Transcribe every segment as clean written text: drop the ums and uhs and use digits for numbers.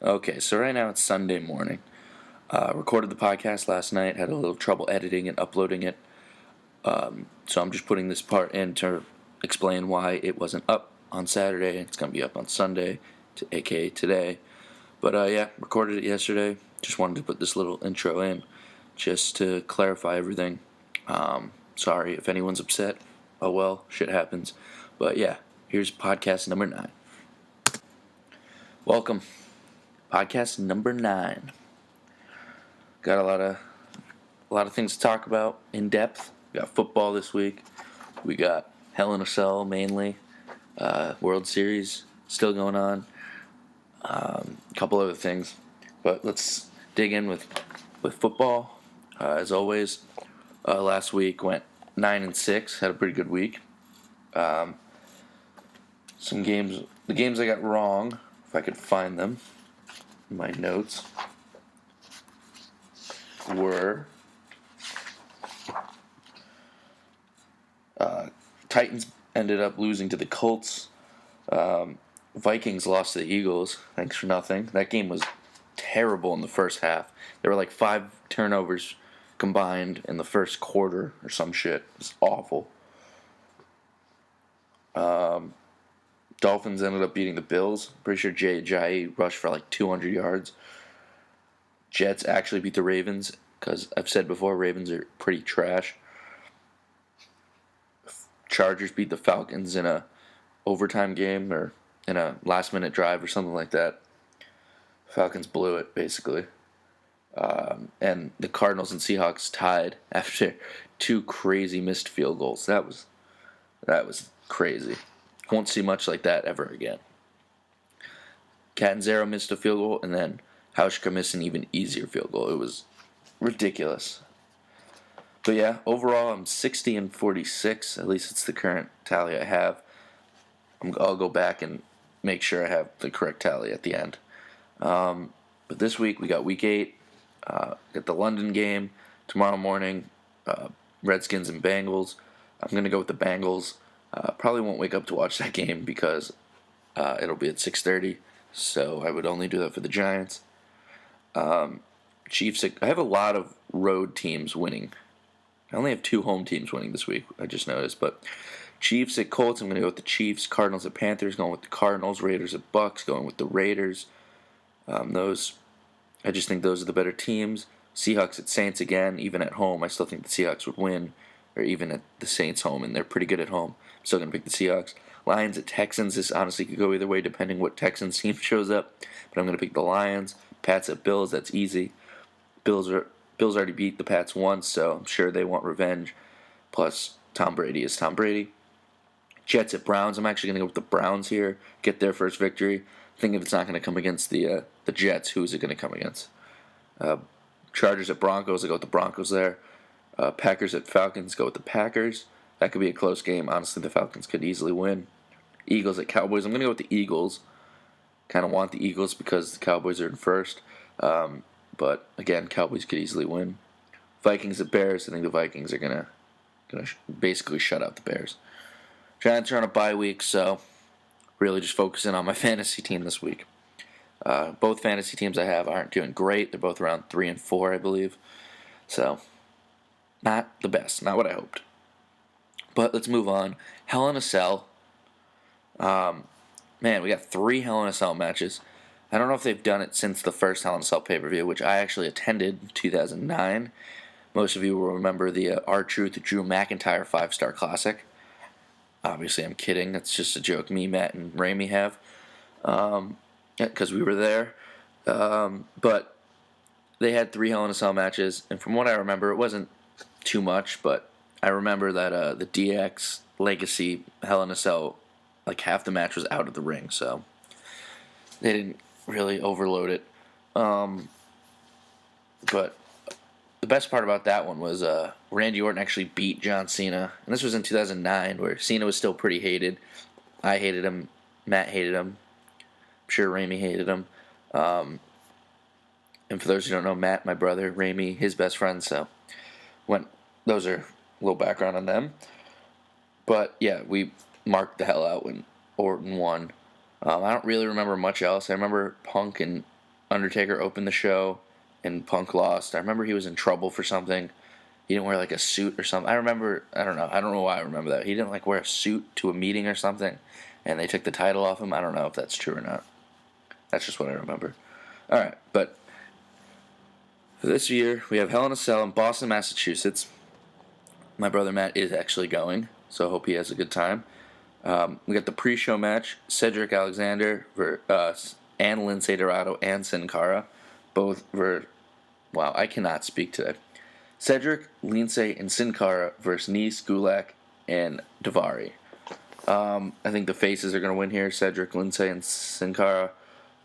Okay, so right now it's Sunday morning. Recorded the podcast last night, had a little trouble editing and uploading it. So I'm just putting this part in to explain why it wasn't up on Saturday. It's going to be up on Sunday, aka today. But yeah, recorded it yesterday. Just wanted to put this little intro in just to clarify everything. Sorry if anyone's upset. Oh well, shit happens. But yeah, here's podcast number 9. Welcome. Podcast number 9. Got a lot of things to talk about in depth. We got football this week. We got Hell in a Cell mainly. World Series still going on. A couple other things, but let's dig in with football. As always, last week went 9-6. Had a pretty good week. The games I got wrong, if I could find them in my notes, were Titans ended up losing to the Colts. Vikings lost to the Eagles. Thanks for nothing. That game was terrible in the first half. There were like 5 turnovers combined in the first quarter or some shit. It was awful. Dolphins ended up beating the Bills. Pretty sure Jay Ajayi rushed for like 200 yards. Jets actually beat the Ravens because I've said before, Ravens are pretty trash. Chargers beat the Falcons in a overtime game or in a last-minute drive or something like that. Falcons blew it, basically. And the Cardinals and Seahawks tied after 2 crazy missed field goals. That was crazy. Won't see much like that ever again. Catanzaro missed a field goal, and then Hauschka missed an even easier field goal. It was ridiculous. But yeah, overall I'm 60-46. At least it's the current tally I have. I'll go back and make sure I have the correct tally at the end. But this week we got Week 8. Got the London game tomorrow morning. Redskins and Bengals. I'm going to go with the Bengals. Probably won't wake up to watch that game because it'll be at 6:30. So I would only do that for the Giants. Chiefs. I have a lot of road teams winning. I only have 2 home teams winning this week, I just noticed. But Chiefs at Colts, I'm going to go with the Chiefs. Cardinals at Panthers, going with the Cardinals. Raiders at Bucks, going with the Raiders. I just think those are the better teams. Seahawks at Saints again, even at home. I still think the Seahawks would win, or even at the Saints' home, and they're pretty good at home. I'm still going to pick the Seahawks. Lions at Texans, this honestly could go either way depending what Texans team shows up, but I'm going to pick the Lions. Pats at Bills, that's easy. Bills already beat the Pats once, so I'm sure they want revenge. Plus, Tom Brady is Tom Brady. Jets at Browns, I'm actually going to go with the Browns here, get their first victory. I think if it's not going to come against the Jets, who is it going to come against? Chargers at Broncos, I go with the Broncos there. Packers at Falcons, go with the Packers. That could be a close game. Honestly, the Falcons could easily win. Eagles at Cowboys, I'm going to go with the Eagles. Kind of want the Eagles because the Cowboys are in first. But again, Cowboys could easily win. Vikings at Bears, I think the Vikings are going to basically shut out the Bears. Giants are on a bye week, so really just focusing on my fantasy team this week. Both fantasy teams I have aren't doing great. They're both around 3-4, I believe. So, not the best. Not what I hoped. But let's move on. Hell in a Cell. Man, we got 3 Hell in a Cell matches. I don't know if they've done it since the first Hell in a Cell pay-per-view, which I actually attended in 2009. Most of you will remember the R-Truth Drew McIntyre 5-Star Classic. Obviously, I'm kidding. That's just a joke me, Matt, and Ramey have. Because we were there. But they had 3 Hell in a Cell matches, and from what I remember, it wasn't too much, but I remember that the DX Legacy Hell in a Cell, like half the match was out of the ring, so they didn't really overload it. But the best part about that one was Randy Orton actually beat John Cena, and this was in 2009, where Cena was still pretty hated. I hated him. Matt hated him. I'm sure Ramey hated him. And for those who don't know, Matt, my brother, Ramey, his best friend, so those are a little background on them. But yeah, we marked the hell out when Orton won. I don't really remember much else. I remember Punk and Undertaker opened the show and Punk lost. I remember he was in trouble for something. He didn't wear like a suit or something. I don't know why I remember that. He didn't like wear a suit to a meeting or something, and they took the title off him. I don't know if that's true or not. That's just what I remember. All right, but for this year, we have Hell in a Cell in Boston, Massachusetts. My brother Matt is actually going, so I hope he has a good time. We got the pre-show match: Cedric Alexander and Lince Dorado and Sin Cara, both were. Wow, I cannot speak today. Cedric, Lince, and Sin Cara versus Nice, Gulak, and Daivari. I think the faces are going to win here: Cedric, Lince, and Sin Cara.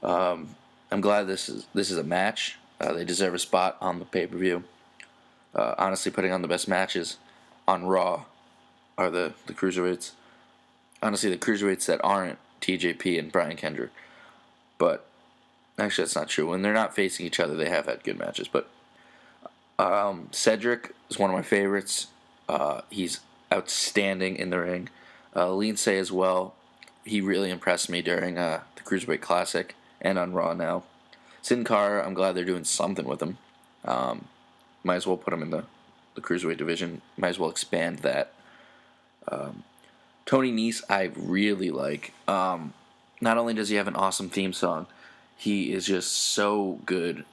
I'm glad this is a match. They deserve a spot on the pay-per-view. Honestly, putting on the best matches on Raw are the cruiserweights. Honestly, the cruiserweights that aren't TJP and Brian Kendrick. But actually, that's not true. When they're not facing each other, they have had good matches. But Cedric is one of my favorites. He's outstanding in the ring. Lince as well. He really impressed me during the Cruiserweight Classic and on Raw now. Sin Cara, I'm glad they're doing something with him. Might as well put him in the Cruiserweight division. Might as well expand that. Tony Nese, I really like. Not only does he have an awesome theme song, he is just so good.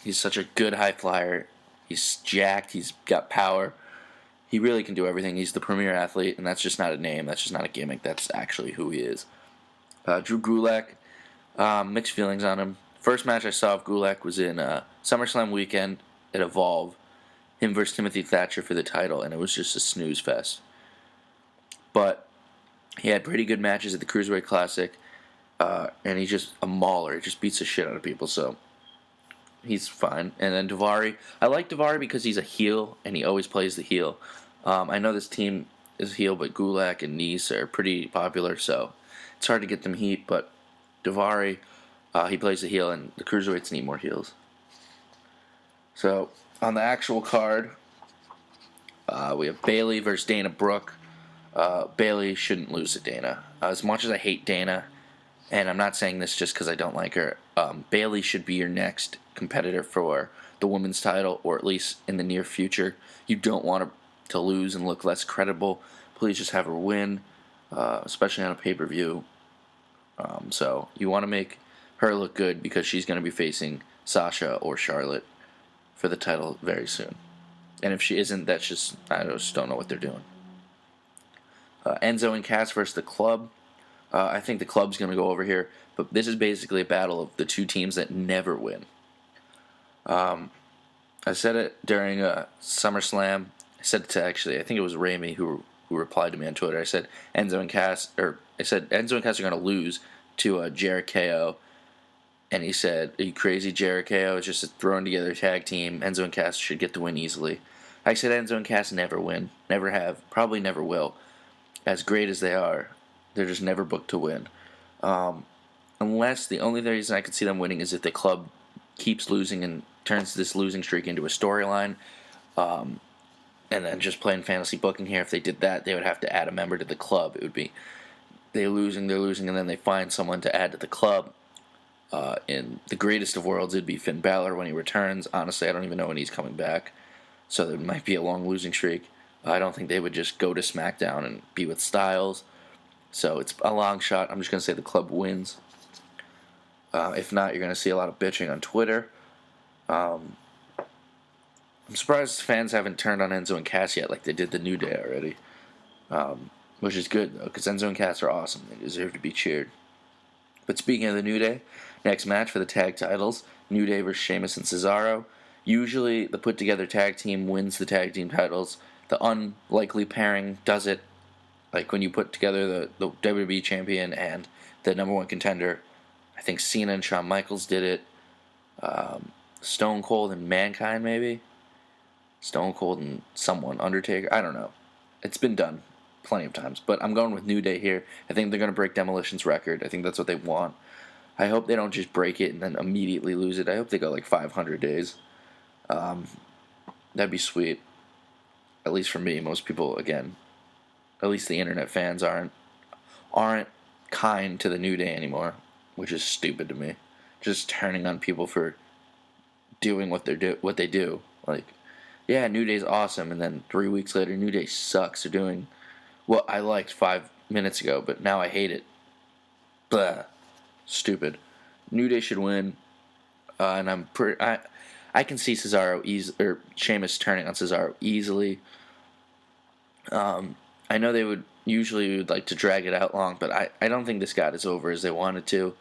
He's such a good high flyer. He's jacked. He's got power. He really can do everything. He's the premier athlete, and that's just not a name. That's just not a gimmick. That's actually who he is. Drew Gulak, mixed feelings on him. First match I saw of Gulak was in SummerSlam weekend at Evolve. Him versus Timothy Thatcher for the title, and it was just a snooze fest. But he had pretty good matches at the Cruiserweight Classic, and he's just a mauler. He just beats the shit out of people, so he's fine. And then Daivari, I like Daivari because he's a heel, and he always plays the heel. I know this team is heel, but Gulak and Nese are pretty popular, so it's hard to get them heat, but Daivari, he plays the heel, and the Cruiserweights need more heels. So, on the actual card, we have Bayley versus Dana Brooke. Bayley shouldn't lose to Dana. As much as I hate Dana, and I'm not saying this just because I don't like her, Bayley should be your next competitor for the women's title, or at least in the near future. You don't want her to lose and look less credible. Please just have her win, especially on a pay-per-view. So you want to make her look good because she's going to be facing Sasha or Charlotte for the title very soon. And if she isn't, I just don't know what they're doing. Enzo and Cass versus the Club. I think the Club's going to go over here, but this is basically a battle of the two teams that never win. I said it during SummerSlam. I said it to I think it was Ramey who replied to me on Twitter. I said Enzo and Cass are going to lose to Jericho, and he said, "Are you crazy? Jericho is just a thrown together tag team. Enzo and Cass should get the win easily." I said Enzo and Cass never win, never have, probably never will. As great as they are, they're just never booked to win. Unless the only reason I could see them winning is if the Club keeps losing and turns this losing streak into a storyline. And then just playing fantasy booking here, if they did that, they would have to add a member to the Club. It would be they're losing, and then they find someone to add to the Club. In the greatest of worlds, it'd be Finn Balor when he returns. Honestly, I don't even know when he's coming back. So there might be a long losing streak. I don't think they would just go to SmackDown and be with Styles. So it's a long shot. I'm just going to say the Club wins. If not, you're going to see a lot of bitching on Twitter. I'm surprised fans haven't turned on Enzo and Cass yet like they did the New Day already. Which is good, though, because Enzo and Cass are awesome. They deserve to be cheered. But speaking of the New Day, next match for the tag titles, New Day versus Sheamus and Cesaro. Usually, the put-together tag team wins the tag team titles. The unlikely pairing does it. Like when you put together the WWE champion and the number one contender. I think Cena and Shawn Michaels did it. Stone Cold and Mankind, maybe? Stone Cold and someone. Undertaker? I don't know. It's been done plenty of times. But I'm going with New Day here. I think they're going to break Demolition's record. I think that's what they want. I hope they don't just break it and then immediately lose it. I hope they go like 500 days. That'd be sweet. At least for me. Most people, again, at least the internet fans aren't kind to the New Day anymore, which is stupid to me. just turning on people for doing what they do. Like, yeah, New Day's awesome, and then 3 weeks later, New Day sucks. They're doing what I liked 5 minutes ago, but now I hate it. Blah, stupid. New Day should win, and I can see Sheamus turning on Cesaro easily. I know they would usually like to drag it out long, but I don't think this got as over as they wanted to.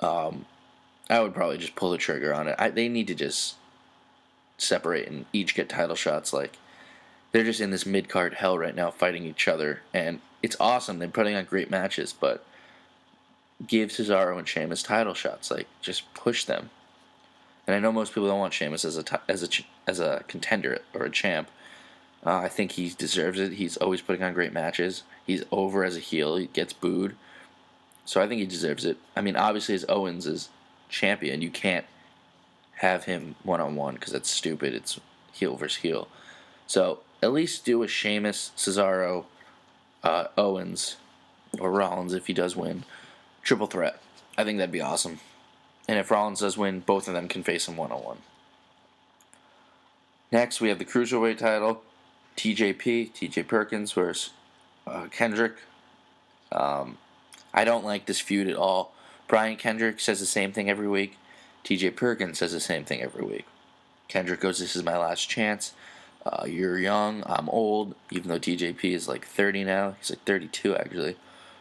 I would probably just pull the trigger on it. They need to just separate and each get title shots. Like, they're just in this mid-card hell right now fighting each other, and it's awesome. They're putting on great matches, but give Cesaro and Sheamus title shots. Like, just push them. And I know most people don't want Sheamus as a contender or a champ. I think he deserves it. He's always putting on great matches. He's over as a heel. He gets booed. So I think he deserves it. I mean, obviously, as Owens is champion, you can't have him one-on-one because that's stupid. It's heel versus heel. So at least do a Sheamus, Cesaro, Owens, or Rollins if he does win. Triple threat. I think that'd be awesome. And if Rollins does win, both of them can face him one-on-one. Next, we have the Cruiserweight title. TJ Perkins versus Kendrick. I don't like this feud at all. Brian Kendrick says the same thing every week. TJ Perkins says the same thing every week. Kendrick goes, "This is my last chance. You're young, I'm old," even though TJP is like 30 now. He's like 32, actually.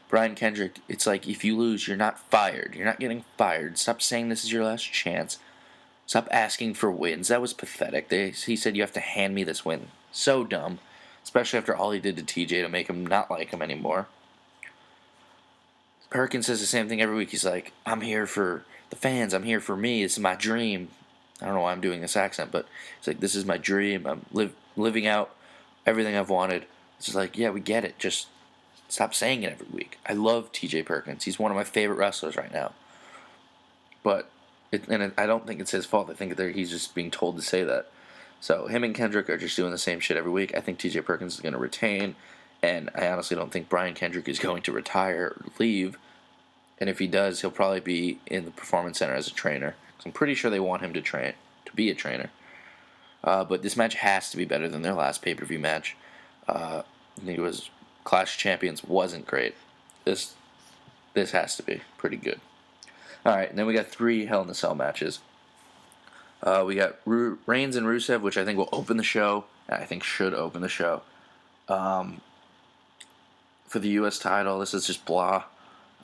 Brian Kendrick, it's like, if you lose, you're not fired. You're not getting fired. Stop saying this is your last chance. Stop asking for wins. That was pathetic. He said, "You have to hand me this win." So dumb. Especially after all he did to TJ to make him not like him anymore. Perkins says the same thing every week. He's like, "I'm here for the fans. I'm here for me. This is my dream." I don't know why I'm doing this accent, but it's like, "This is my dream. I'm living out everything I've wanted." It's just like, yeah, we get it. Just stop saying it every week. I love TJ Perkins. He's one of my favorite wrestlers right now. But I don't think it's his fault. I think he's just being told to say that. So him and Kendrick are just doing the same shit every week. I think TJ Perkins is going to retain, and I honestly don't think Brian Kendrick is going to retire or leave. And if he does, he'll probably be in the Performance Center as a trainer. I'm pretty sure they want him to be a trainer. But this match has to be better than their last pay-per-view match. I think it was Clash of Champions wasn't great. This has to be pretty good. All right, and then we got 3 Hell in a Cell matches. We got Reigns and Rusev, which I think will open the show. I think should open the show. For the U.S. title, this is just blah.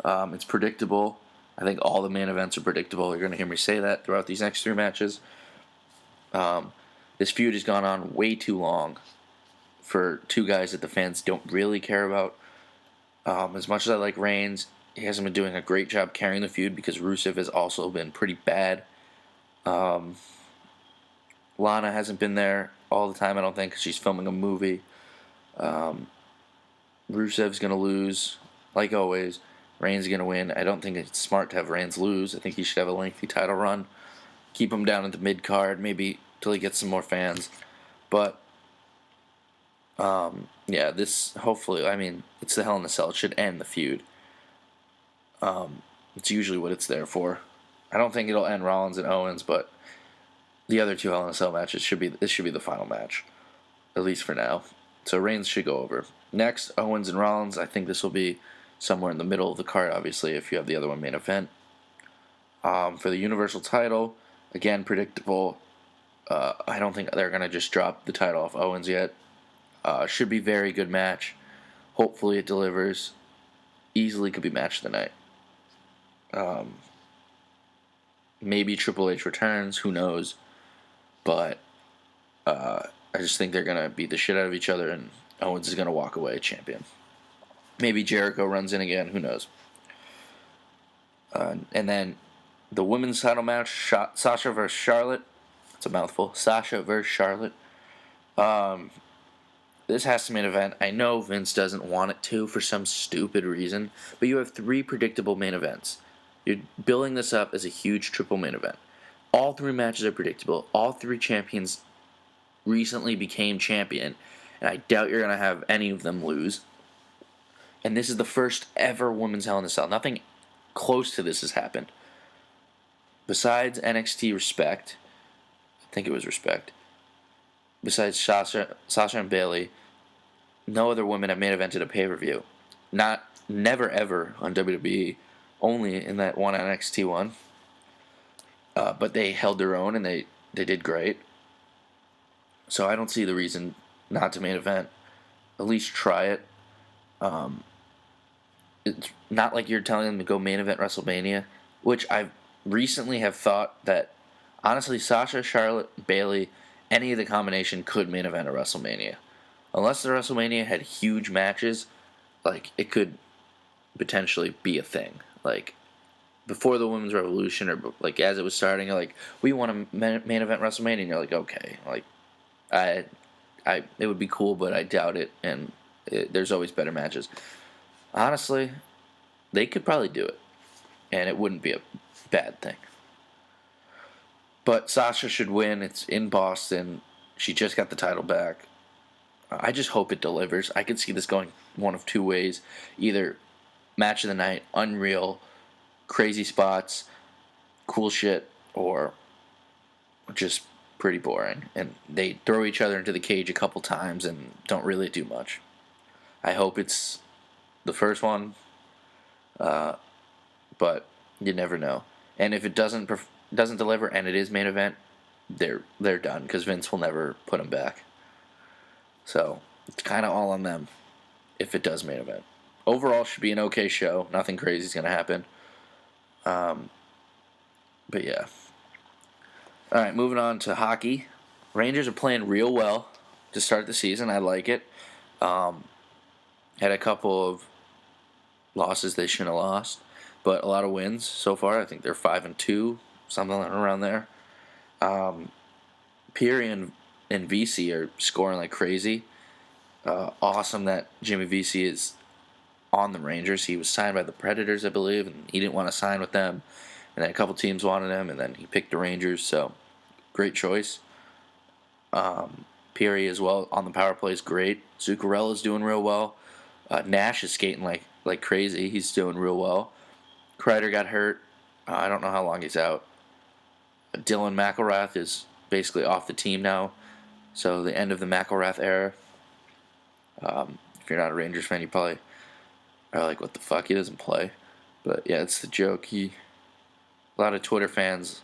It's predictable. I think all the main events are predictable. You're going to hear me say that throughout these next 3 matches. This feud has gone on way too long for 2 guys that the fans don't really care about. As much as I like Reigns, he hasn't been doing a great job carrying the feud because Rusev has also been pretty bad. Lana hasn't been there all the time, I don't think, because she's filming a movie. Rusev's going to lose, like always. Reigns is going to win. I don't think it's smart to have Reigns lose. I think he should have a lengthy title run. Keep him down at the mid-card, maybe till he gets some more fans. But, yeah, this, hopefully, I mean, it's the Hell in a Cell. It should end the feud. It's usually what it's there for. I don't think it'll end Rollins and Owens, but the other 2 Hell in a Cell matches should be the final match, at least for now. So Reigns should go over. Next, Owens and Rollins. I think this will be somewhere in the middle of the card, obviously, if you have the other one main event. For the Universal title, again, predictable. I don't think they're going to just drop the title off Owens yet. Should be very good match. Hopefully it delivers. Easily could be match of the night. Maybe Triple H returns, who knows. But I just think they're going to beat the shit out of each other, and Owens is going to walk away champion. Maybe Jericho runs in again, who knows. And then the women's title match, Sasha versus Charlotte. It's a mouthful. Sasha versus Charlotte. This has to be an event. I know Vince doesn't want it to for some stupid reason, but you have 3 predictable main events. You're building this up as a huge triple main event. All 3 matches are predictable. All 3 champions recently became champion, and I doubt you're going to have any of them lose. And this is the first ever women's Hell in a Cell. Nothing close to this has happened. besides NXT Respect, I think it was Respect. Besides Sasha and Bailey, no other women have main evented a pay per view. Never ever on WWE. Only in that one NXT one. But they held their own and they did great. So I don't see the reason not to main event. At least try it. It's not like you're telling them to go main event WrestleMania, which I recently have thought that honestly Sasha, Charlotte, Bailey, any of the combination could main event a WrestleMania. Unless the WrestleMania had huge matches, like it could potentially be a thing. Like before the Women's Revolution or like as it was starting, like we want to main event WrestleMania, and you're like, okay, like I it would be cool, but I doubt it, and there's always better matches. Honestly, they could probably do it, and it wouldn't be a bad thing. But Sasha should win. It's in Boston. She just got the title back. I just hope it delivers. I could see this going one of two ways. Either match of the night, unreal, crazy spots, cool shit, or just pretty boring. And they throw each other into the cage a couple times and don't really do much. I hope it's the first one, but you never know. And if it doesn't deliver and it is main event, they're done because Vince will never put them back. So it's kind of all on them if it does main event. Overall, should be an okay show. Nothing crazy is gonna happen. But yeah. All right, moving on to hockey. Rangers are playing real well to start the season. I like it. Had a couple of losses they shouldn't have lost, but a lot of wins so far. I think they're 5-2, something around there. Peary and VC are scoring like crazy. Awesome that Jimmy VC is on the Rangers. He was signed by the Predators, I believe, and he didn't want to sign with them. And then a couple teams wanted him, and then he picked the Rangers. So, great choice. Peary as well on the power play is great. Zuccarella's doing real well. Nash is skating like crazy. He's doing real well. Kreider got hurt. I don't know how long he's out. Dylan McElrath is basically off the team now. So the end of the McElrath era. If you're not a Rangers fan, you probably are like, what the fuck? He doesn't play. But yeah, it's the joke. A lot of Twitter fans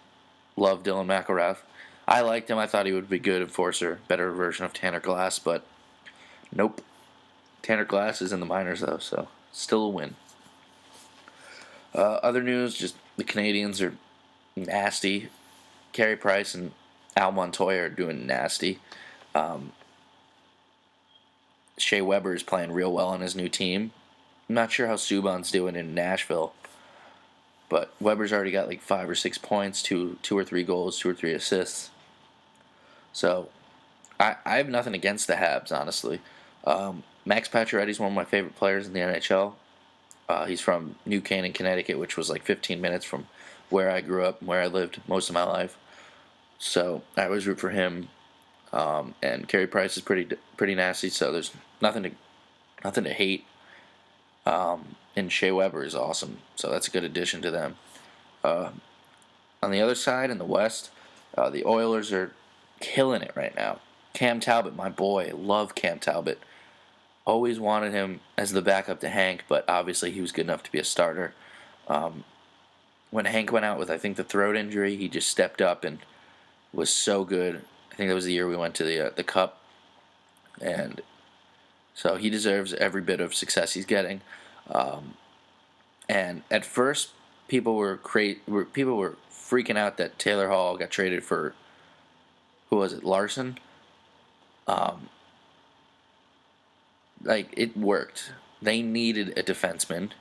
love Dylan McElrath. I liked him. I thought he would be good enforcer, better version of Tanner Glass, but nope. Tanner Glass is in the minors though, so still a win. Other news, just the Canadians are nasty. Carey Price and Al Montoya are doing nasty. Shea Weber is playing real well on his new team. I'm not sure how Subban's doing in Nashville, but Weber's already got like 5 or 6 points, two or three goals, 2 or 3 assists. So I have nothing against the Habs, honestly. Max Pacioretty's one of my favorite players in the NHL. He's from New Canaan, Connecticut, which was like 15 minutes from where I grew up and where I lived most of my life. So I always root for him. And Carey Price is pretty nasty, so there's nothing to hate. And Shea Weber is awesome, so that's a good addition to them. On the other side, in the West, the Oilers are killing it right now. Cam Talbot, my boy, love Cam Talbot. Always wanted him as the backup to Hank, but obviously he was good enough to be a starter. When Hank went out with, I think, the throat injury, he just stepped up and was so good. I think that was the year we went to the Cup, and so he deserves every bit of success he's getting. And at first, people were freaking out that Taylor Hall got traded for, who was it, Larson? Like, it worked. They needed a defenseman.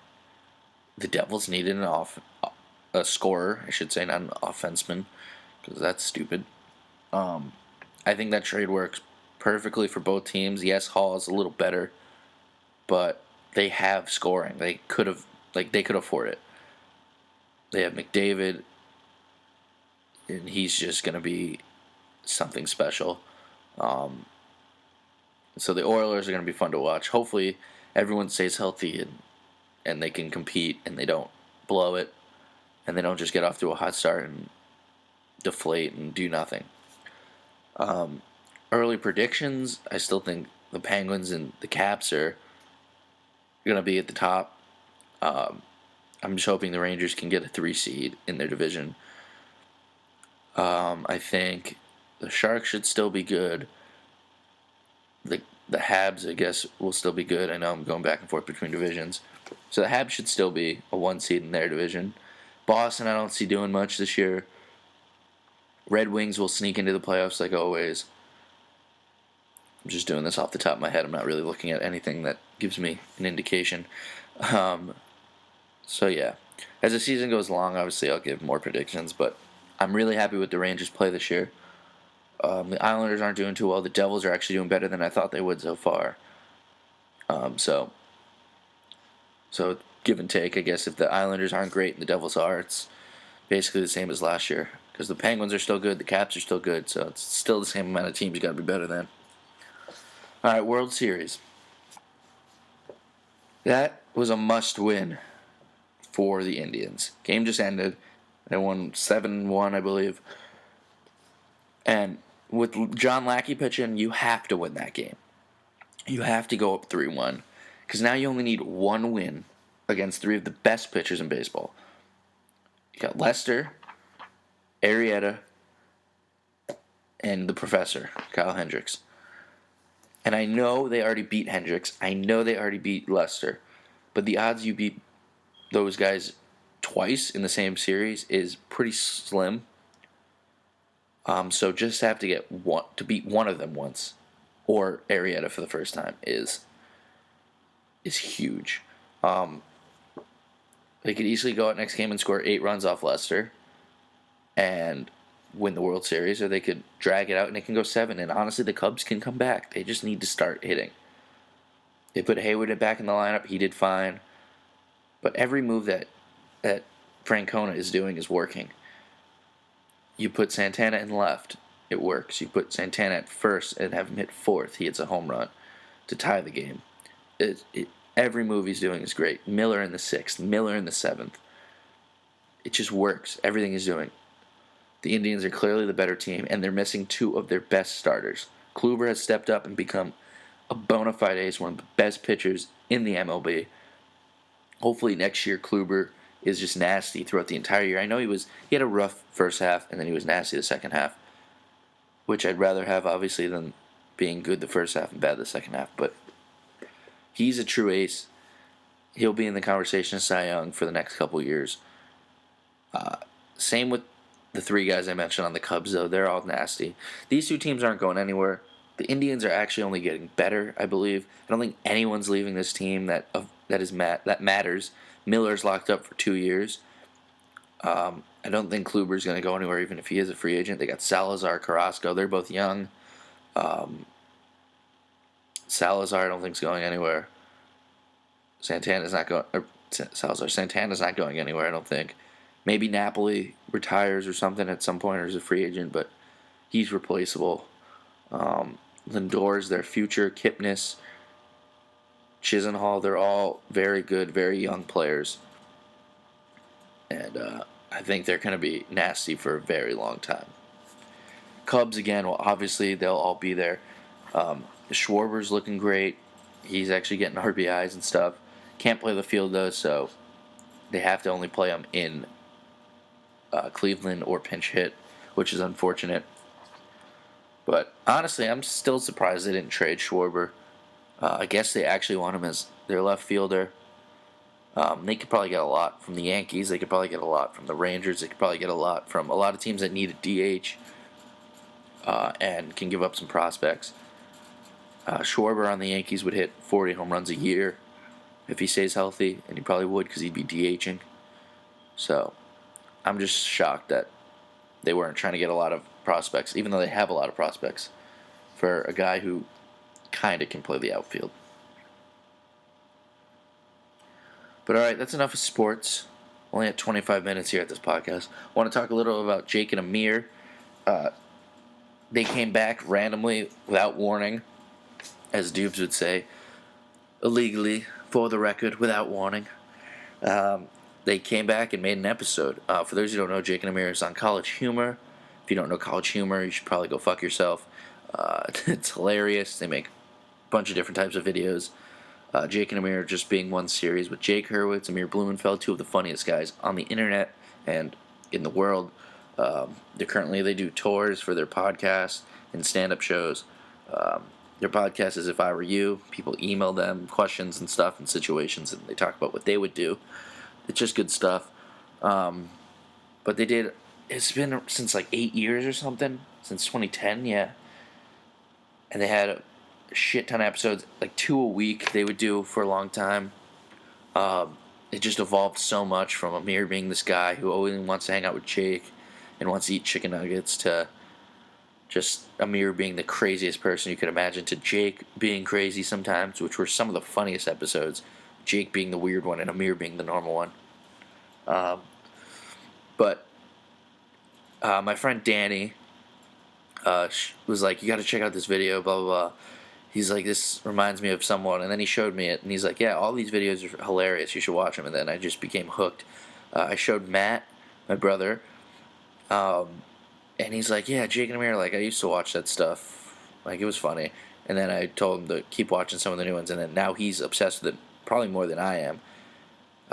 The Devils needed a scorer, I should say, not an offenseman, because that's stupid. I think that trade works perfectly for both teams. Yes, Hall is a little better, but they have scoring. They could afford it. They have McDavid, and he's just going to be something special. So the Oilers are going to be fun to watch. Hopefully everyone stays healthy and they can compete and they don't blow it. and they don't just get off to a hot start and deflate and do nothing. Early predictions, I still think the Penguins and the Caps are going to be at the top. I'm just hoping the Rangers can get a 3 seed in their division. I think the Sharks should still be good. The Habs, I guess, will still be good. I know I'm going back and forth between divisions. So the Habs should still be a 1 seed in their division. Boston, I don't see doing much this year. Red Wings will sneak into the playoffs like always. I'm just doing this off the top of my head. I'm not really looking at anything that gives me an indication. So yeah, as the season goes along, obviously I'll give more predictions, but I'm really happy with the Rangers' play this year. The Islanders aren't doing too well. The Devils are actually doing better than I thought they would so far. So give and take, I guess. If the Islanders aren't great and the Devils are, it's basically the same as last year. Because the Penguins are still good, the Caps are still good, so it's still the same amount of teams you got to be better than. All right, World Series. That was a must-win for the Indians. Game just ended. They won 7-1, I believe. And with John Lackey pitching, you have to win that game. You have to go up 3-1. Because now you only need one win against 3 of the best pitchers in baseball. You got Lester, Arrieta, and the Professor, Kyle Hendricks. And I know they already beat Hendricks. I know they already beat Lester. But the odds you beat those guys twice in the same series is pretty slim. So just have to beat one of them once, or Arrieta for the first time is huge. They could easily go out next game and score 8 runs off Lester and win the World Series, or they could drag it out and it can go 7. And honestly, the Cubs can come back. They just need to start hitting. They put Hayward back in the lineup. He did fine. But every move that Francona is doing is working. You put Santana in left, it works. You put Santana at first and have him hit 4th. He hits a home run to tie the game. Every move he's doing is great. Miller in the 6th, Miller in the 7th. It just works. Everything he's doing. The Indians are clearly the better team, and they're missing 2 of their best starters. Kluber has stepped up and become a bona fide ace, one of the best pitchers in the MLB. Hopefully next year Kluber is just nasty throughout the entire year. I know he had a rough first half, and then he was nasty the second half, which I'd rather have, obviously, than being good the first half and bad the second half. But he's a true ace. He'll be in the conversation of Cy Young for the next couple years. Same with the 3 guys I mentioned on the Cubs, though. They're all nasty. These 2 teams aren't going anywhere. The Indians are actually only getting better, I believe. I don't think anyone's leaving this team that matters. Miller's locked up for 2 years. I don't think Kluber's going to go anywhere, even if he is a free agent. They got Salazar, Carrasco. They're both young. Salazar, I don't think is going anywhere. Santana's not going anywhere, I don't think. Maybe Napoli retires or something at some point or is a free agent, but he's replaceable. Lindor's their future. Kipnis, Chisenhall, they're all very good, very young players. And I think they're going to be nasty for a very long time. Cubs, again, well, obviously they'll all be there. Schwarber's looking great. He's actually getting RBIs and stuff. Can't play the field, though, so they have to only play him in Cleveland or pinch hit, which is unfortunate. But honestly, I'm still surprised they didn't trade Schwarber. I guess they actually want him as their left fielder. They could probably get a lot from the Yankees. They could probably get a lot from the Rangers. They could probably get a lot from a lot of teams that need a DH and can give up some prospects. Schwarber on the Yankees would hit 40 home runs a year if he stays healthy, and he probably would because he'd be DHing. So I'm just shocked that they weren't trying to get a lot of prospects, even though they have a lot of prospects, for a guy who kind of can play the outfield. But all right, that's enough of sports. Only at 25 minutes here at this podcast. I want to talk a little about Jake and Amir. They came back randomly without warning, as Dubes would say, illegally, for the record, without warning. They're they came back and made an episode. For those who don't know, Jake and Amir is on College Humor. If you don't know College Humor, you should probably go fuck yourself. It's hilarious. They make a bunch of different types of videos. Jake and Amir just being one series with Jake Hurwitz, Amir Blumenfeld, two of the funniest guys on the internet and in the world. They do tours for their podcast and stand-up shows. Their podcast is If I Were You. People email them questions and stuff and situations, and they talk about what they would do. It's just good stuff. But it's been since like 8 years or something, since 2010, yeah. And they had a shit ton of episodes, like 2 a week they would do for a long time. It just evolved so much from Amir being this guy who only wants to hang out with Jake and wants to eat chicken nuggets to just Amir being the craziest person you could imagine to Jake being crazy sometimes, which were some of the funniest episodes. Jake being the weird one and Amir being the normal one. But my friend Danny was like, you got to check out this video, blah, blah, blah. He's like, this reminds me of someone. And then he showed me it. And he's like, yeah, all these videos are hilarious. You should watch them. And then I just became hooked. I showed Matt, my brother. And he's like, yeah, Jake and Amir, like, I used to watch that stuff. Like, it was funny. And then I told him to keep watching some of the new ones. And then now he's obsessed with it probably more than I am.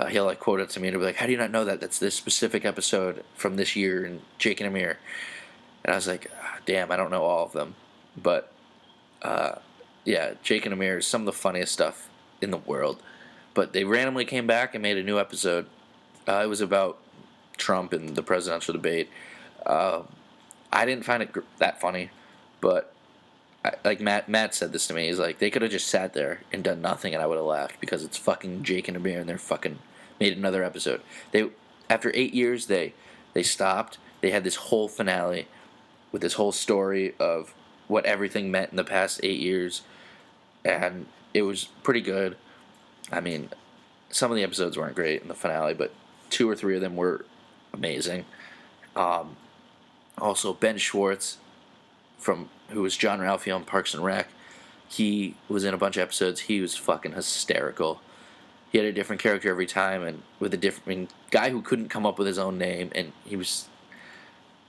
He'll, like, quote it to me and he'll be like, how do you not know that? That's this specific episode from this year in Jake and Amir. And I was like, damn, I don't know all of them. But, yeah, Jake and Amir is some of the funniest stuff in the world. But they randomly came back and made a new episode. It was about Trump and the presidential debate. I didn't find it that funny, but like Matt said this to me. He's like, they could have just sat there and done nothing, and I would have laughed because it's fucking Jake and Amir, and they're fucking made another episode. After 8 years, they stopped. They had this whole finale with this whole story of what everything meant in the past 8 years, and it was pretty good. I mean, some of the episodes weren't great in the finale, but 2 or 3 of them were amazing. Also, Ben Schwartz, who was John Ralphio on Parks and Rec, he was in a bunch of episodes. He was fucking hysterical. He had a different character every time, and with a different guy who couldn't come up with his own name, and he was.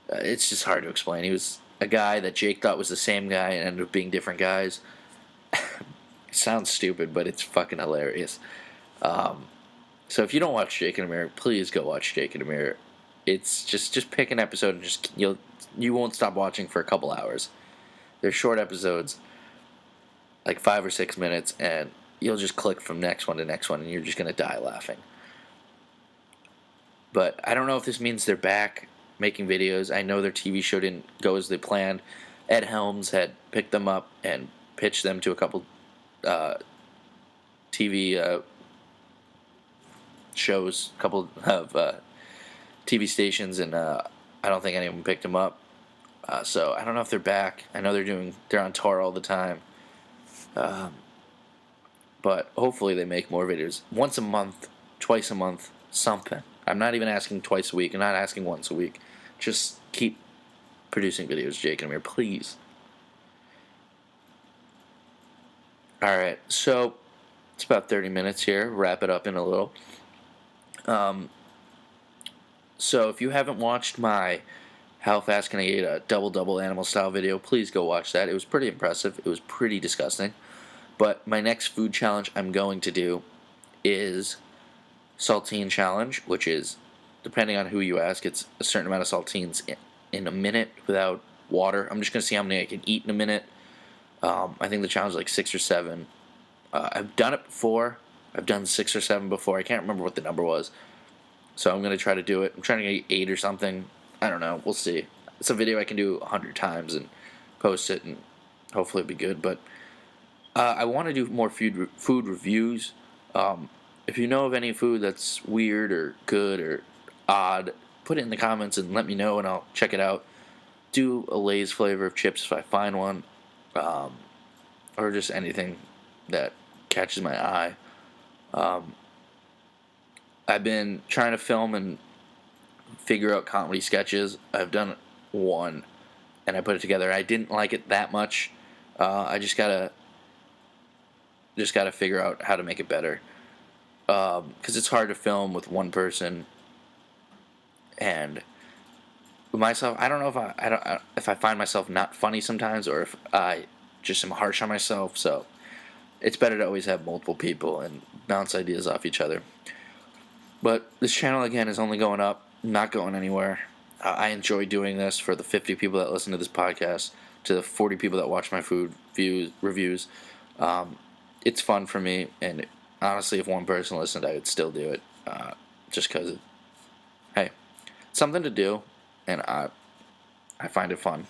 It's just hard to explain. He was a guy that Jake thought was the same guy, and ended up being different guys. It sounds stupid, but it's fucking hilarious. So if you don't watch Jake and Amir, please go watch Jake and Amir. It's just pick an episode and you won't stop watching for a couple hours. They're short episodes, like 5 or 6 minutes, and you'll just click from next one to next one, and you're just gonna die laughing. But I don't know if this means they're back making videos. I know their TV show didn't go as they planned. Ed Helms had picked them up and pitched them to a couple TV shows, a couple of TV stations, and I don't think anyone picked them up. So I don't know if they're back. I know they're on tour all the time. But hopefully they make more videos. Once a month, twice a month, something. I'm not even asking twice a week. I'm not asking once a week. Just keep producing videos, Jake and Amir, please. Alright, so it's about 30 minutes here. Wrap it up in a little. So if you haven't watched my How Fast Can I Eat a Double Animal Style video, please go watch that. It was pretty impressive. It was pretty disgusting. But my next food challenge I'm going to do is Saltine Challenge, which is, depending on who you ask, it's a certain amount of saltines in a minute without water. I'm just going to see how many I can eat in a minute. I think the challenge is like 6 or 7. I've done it before. I've done 6 or 7 before. I can't remember what the number was. So I'm going to try to do it. I'm trying to get 8 or something. I don't know. We'll see. It's a video I can do 100 times and post it, and hopefully it'll be good. But I want to do more food reviews. If you know of any food that's weird or good or odd, put it in the comments and let me know, and I'll check it out. Do a Lay's flavor of chips if I find one, or just anything that catches my eye. I've been trying to film and figure out comedy sketches. I've done one, and I put it together. I didn't like it that much. I just gotta figure out how to make it better. because it's hard to film with one person. And with myself, I don't know if I find myself not funny sometimes, or if I just am harsh on myself. So it's better to always have multiple people and bounce ideas off each other. But this channel, again, is only going up, not going anywhere. I enjoy doing this for the 50 people that listen to this podcast, to the 40 people that watch my food reviews. It's fun for me, and honestly, if one person listened, I would still do it, just because, hey, it's something to do, and I find it fun.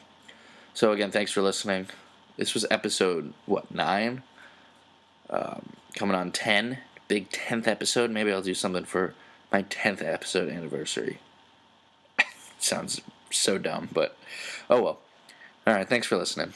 So again, thanks for listening. This was episode, 9? Coming on 10, big 10th episode. Maybe I'll do something for my 10th episode anniversary. Sounds so dumb, but oh well. Alright, thanks for listening.